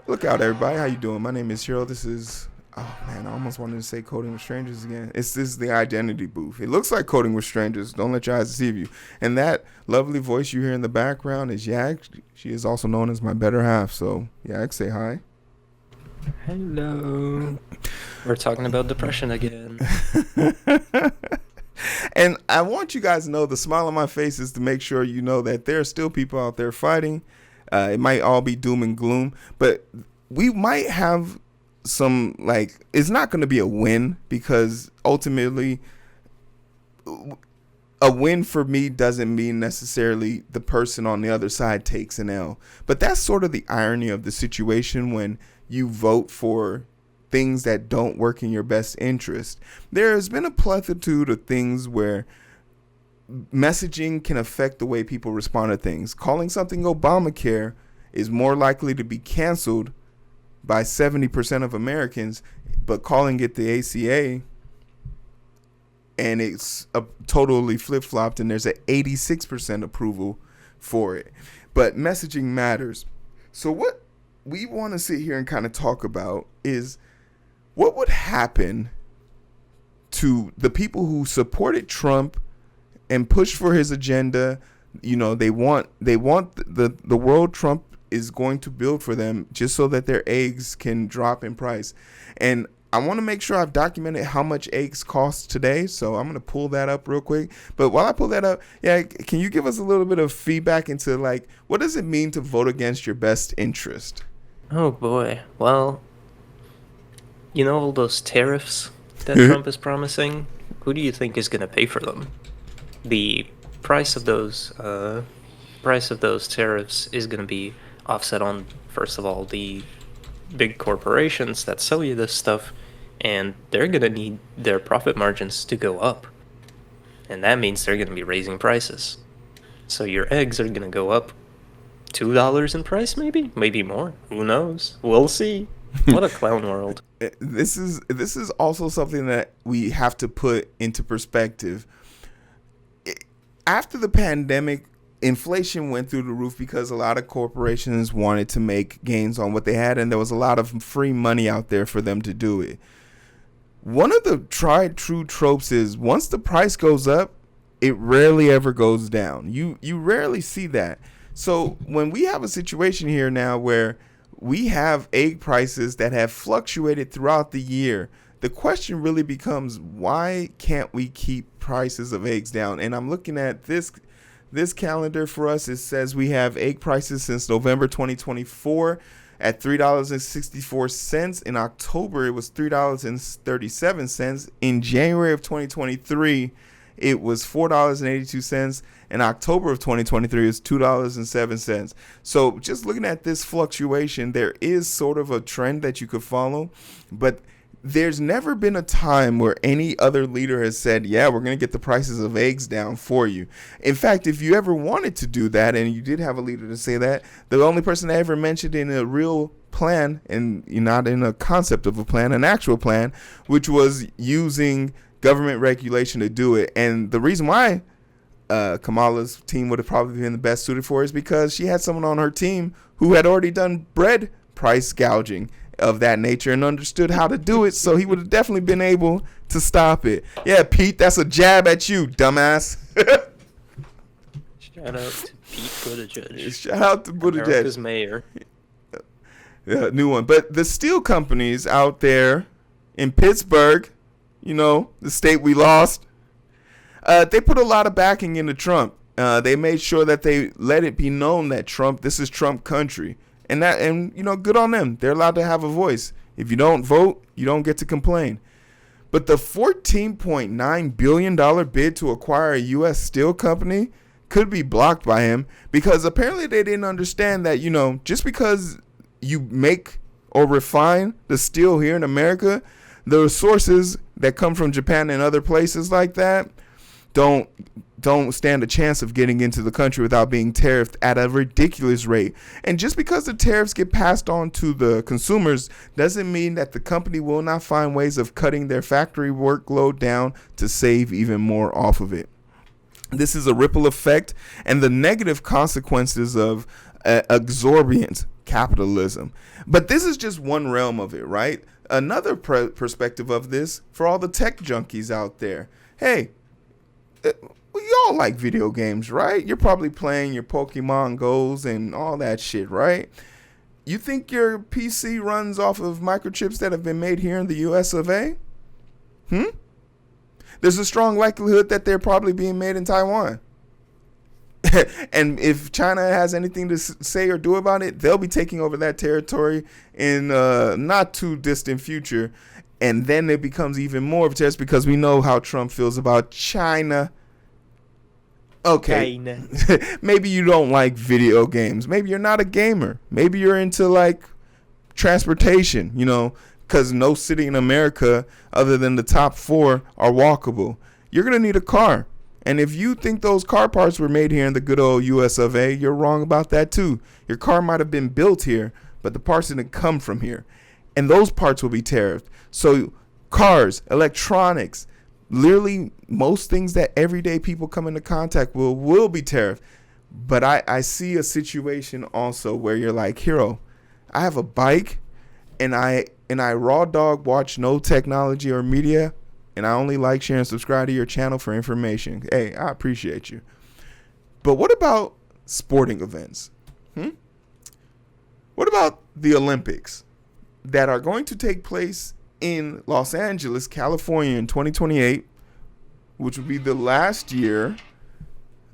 Look out, everybody. How you doing? My name is Hero. This is, oh man, I almost wanted to say Coding with Strangers again. This is the Identity Booth. It looks like Coding with Strangers. Don't let your eyes deceive you. And that lovely voice you hear in the background is Yak. She is also known as my better half. So Yak, say hi. Hello. We're talking about depression again. And I want you guys to know the smile on my face is to make sure you know that there are still people out there fighting. It might all be doom and gloom, but we might have some, like, it's not going to be a win because ultimately a win for me doesn't mean necessarily the person on the other side takes an L. But that's sort of the irony of the situation when you vote for things that don't work in your best interest. There has been a plethora of things where messaging can affect the way people respond to things. Calling something Obamacare is more likely to be canceled by 70% of Americans, but calling it the ACA and it's totally flip-flopped and there's an 86% approval for it. But messaging matters. So what we want to sit here and kind of talk about is what would happen to the people who supported Trump and push for his agenda. You know, they want the world Trump is going to build for them just so that their eggs can drop in price. And I want to make sure I've documented how much eggs cost today, so I'm going to pull that up real quick. But while I pull that up, yeah, can you give us a little bit of feedback into, like, what does it mean to vote against your best interest? Oh boy. Well, you know all those tariffs that Trump is promising? Who do you think is going to pay for them? The price of those tariffs is going to be offset on, first of all, the big corporations that sell you this stuff, and they're going to need their profit margins to go up. And that means they're going to be raising prices. So your eggs are going to go up $2 in price, maybe more. Who knows? We'll see. What a clown world. This is also something that we have to put into perspective. After the pandemic, inflation went through the roof because a lot of corporations wanted to make gains on what they had, and there was a lot of free money out there for them to do it. One of the tried true tropes is once the price goes up, it rarely ever goes down. You rarely see that. So when we have a situation here now where we have egg prices that have fluctuated throughout the year, the question really becomes, why can't we keep prices of eggs down? And I'm looking at this calendar for us. It says we have egg prices since November 2024 at $3.64. In October, it was $3.37. In January of 2023, it was $4.82. In October of 2023, it's $2.07. So just looking at this fluctuation, there is sort of a trend that you could follow, but there's never been a time where any other leader has said, yeah, we're going to get the prices of eggs down for you. In fact, if you ever wanted to do that, and you did have a leader to say that, the only person I ever mentioned in a real plan, and not in a concept of a plan, an actual plan, which was using government regulation to do it. And the reason why Kamala's team would have probably been the best suited for it is because she had someone on her team who had already done bread price gouging of that nature and understood how to do it, so he would have definitely been able to stop it. Yeah, Pete, that's a jab at you, dumbass. Shout out to Pete Buttigieg. Shout out to Buttigieg. America's mayor. Yeah, new one. But the steel companies out there in Pittsburgh, you know, the state we lost, they put a lot of backing into Trump. They made sure that they let it be known that this is Trump country. And you know, good on them. They're allowed to have a voice. If you don't vote, you don't get to complain. But the $14.9 billion bid to acquire a U.S. steel company could be blocked by him because apparently they didn't understand that, you know, just because you make or refine the steel here in America, the sources that come from Japan and other places like that don't stand a chance of getting into the country without being tariffed at a ridiculous rate. And just because the tariffs get passed on to the consumers doesn't mean that the company will not find ways of cutting their factory workload down to save even more off of it. This is a ripple effect, and the negative consequences of exorbitant capitalism. But this is just one realm of it, right? Another perspective of this for all the tech junkies out there. Hey, we all like video games, right? You're probably playing your Pokemon Go's and all that shit, right? You think your PC runs off of microchips that have been made here in the US of A? There's a strong likelihood that they're probably being made in Taiwan. And if China has anything to say or do about it, they'll be taking over that territory in not too distant future. And then it becomes even more of a test because we know how Trump feels about China. Okay, China. Maybe you don't like video games. Maybe you're not a gamer. Maybe you're into like transportation, you know, because no city in America other than the top 4 are walkable. You're going to need a car. And if you think those car parts were made here in the good old US of A, you're wrong about that too. Your car might have been built here, but the parts didn't come from here. And those parts will be tariffed. So cars, electronics, literally most things that everyday people come into contact with will be tariffed. But I see a situation also where you're like, Hero, I have a bike and I raw dog watch no technology or media, and I only like, share, and subscribe to your channel for information. Hey, I appreciate you. But what about sporting events? What about the Olympics that are going to take place in Los Angeles, California in 2028, which would be the last year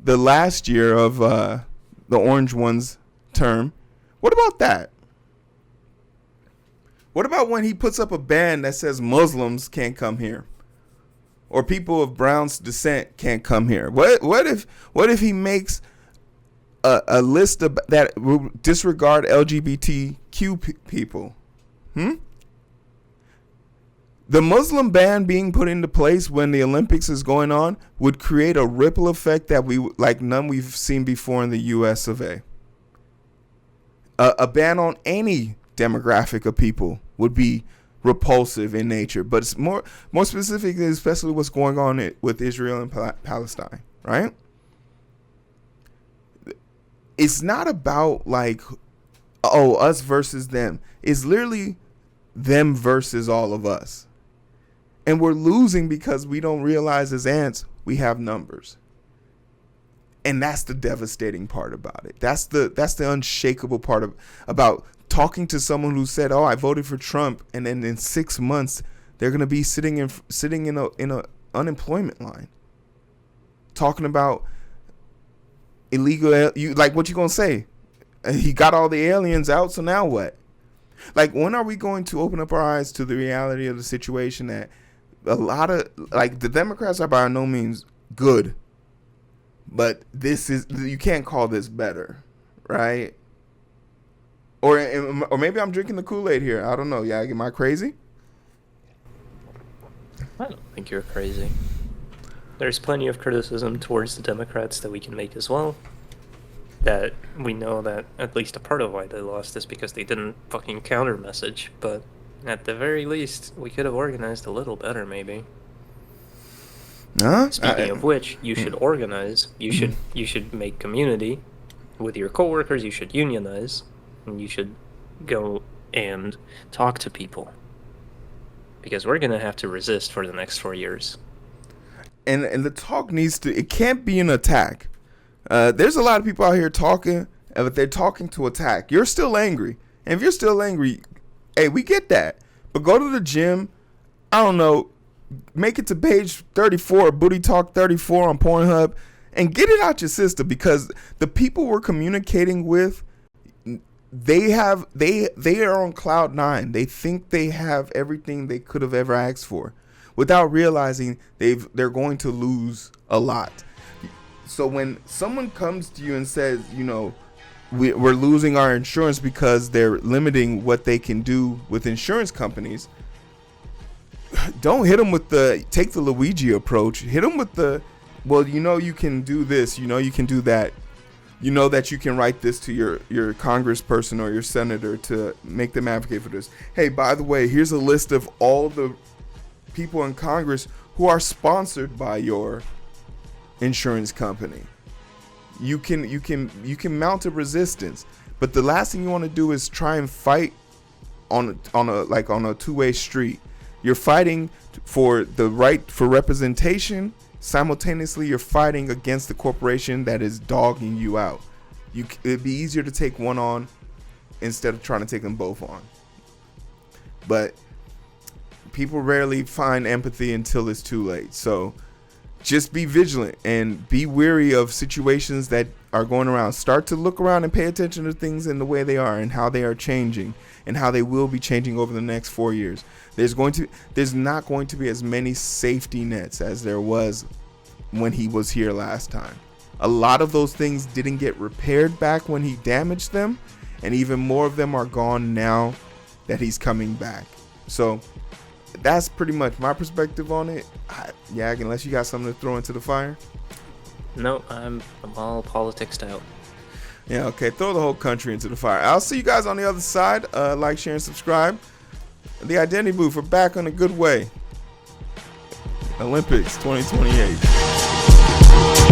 of the Orange One's term? What about that? What about when he puts up a ban that says Muslims can't come here, or people of brown descent can't come here? What if he makes a list of that will disregard LGBTQ people? The Muslim ban being put into place when the Olympics is going on would create a ripple effect that none we've seen before in the US of A. A ban on any demographic of people would be repulsive in nature, but it's more specifically, especially what's going on with Israel and Palestine, right? It's not about like, oh, us versus them. It's literally them versus all of us. And we're losing because we don't realize as ants we have numbers. And that's the devastating part about it. That's the unshakable part about talking to someone who said, "Oh, I voted for Trump," and then in 6 months they're gonna be sitting in a unemployment line, talking about illegal. What you gonna say? He got all the aliens out, so now what? Like, when are we going to open up our eyes to the reality of the situation that a lot of the Democrats are by no means good, but you can't call this better, right? Or maybe I'm drinking the Kool-Aid here. I don't know. Yeah, am I crazy? I don't think you're crazy. There's plenty of criticism towards the Democrats that we can make as well. That we know that at least a part of why they lost is because they didn't fucking counter message. But at the very least, we could have organized a little better, maybe. Speaking of which, you should organize. You should make community with your coworkers. You should unionize. And you should go and talk to people, because we're going to have to resist for the next 4 years. And the talk it can't be an attack. There's a lot of people out here talking, but they're talking to attack. You're still angry. And if you're still angry, hey, we get that. But go to the gym, I don't know, make it to page 34, Booty Talk 34 on Pornhub, and get it out your system, because the people we're communicating with, they are on cloud 9. They think they have everything they could have ever asked for, without realizing they're going to lose a lot. So when someone comes to you and says, you know, we're losing our insurance because they're limiting what they can do with insurance companies, don't hit them with take the Luigi approach. Hit them with well, you know, you can do this, you know, you can do that. You know that you can write this to your congressperson or your senator to make them advocate for this. Hey, by the way, here's a list of all the people in Congress who are sponsored by your insurance company. You can mount a resistance, But the last thing you want to do is try and fight on a two-way street. You're fighting for the right for representation. Simultaneously, you're fighting against the corporation that is dogging you out. It'd be easier to take one on instead of trying to take them both on. But people rarely find empathy until it's too late. So just be vigilant and be wary of situations that are going around. Start to look around and pay attention to things in the way they are and how they are changing and how they will be changing over the next 4 years. There's not going to be as many safety nets as there was when he was here last time. A lot of those things didn't get repaired back when he damaged them, and even more of them are gone now that he's coming back. So that's pretty much my perspective on it. Yag, unless you got something to throw into the fire. No, I'm all politics out. Yeah, okay. Throw the whole country into the fire. I'll see you guys on the other side. Like, share, and subscribe. The Identity Booth, we're back on a good way. Olympics 2028.